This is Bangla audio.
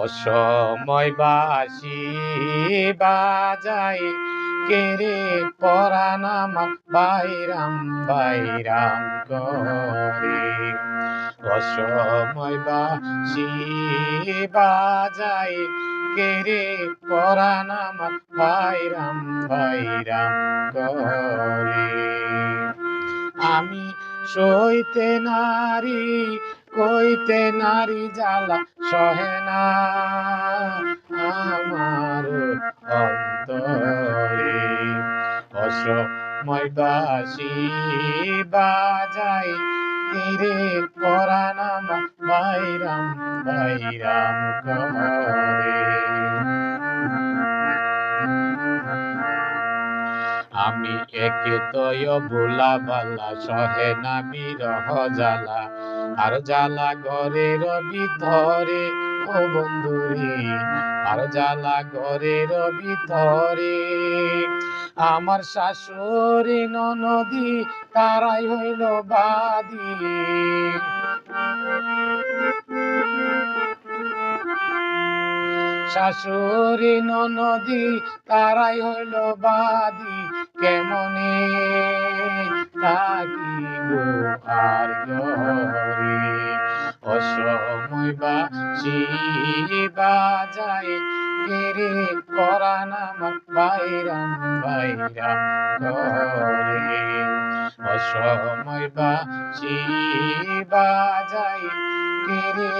অসময় বাঁশি বাজাই কেরে পরাণ আমার বাইরাম বাইরাম করে। অসময় বাঁশি বাজাই কেরে পরাণ আমার বাইরাম বাইরাম করে। আমি সইতে নারী কইতে নারী জ্বালা সহে না আমার অন্তরে। অসময় বাঁশি বাজাই কিরে পরাণ আমার বাইরাম বাইরাম করে। আমি একে তয় ভোলা বালা সহে না বিরহ জ্বালা, আর জ্বালা ঘরের ভিতরে ও বন্ধুরে, আর জ্বালা ঘরের ভিতরে। আমার শাশুড়ি ননদি তারাই হইল বাদী, শাশুড়ি ননদি তারাই হইল বাদী। কেমনে থাকি গো আর ঘরে। অসময় বাঁশি বাজাই কেরে পরাণ আমার বাইরাম বাইরাম করে। অসময় বাঁশি বাজাই কেরে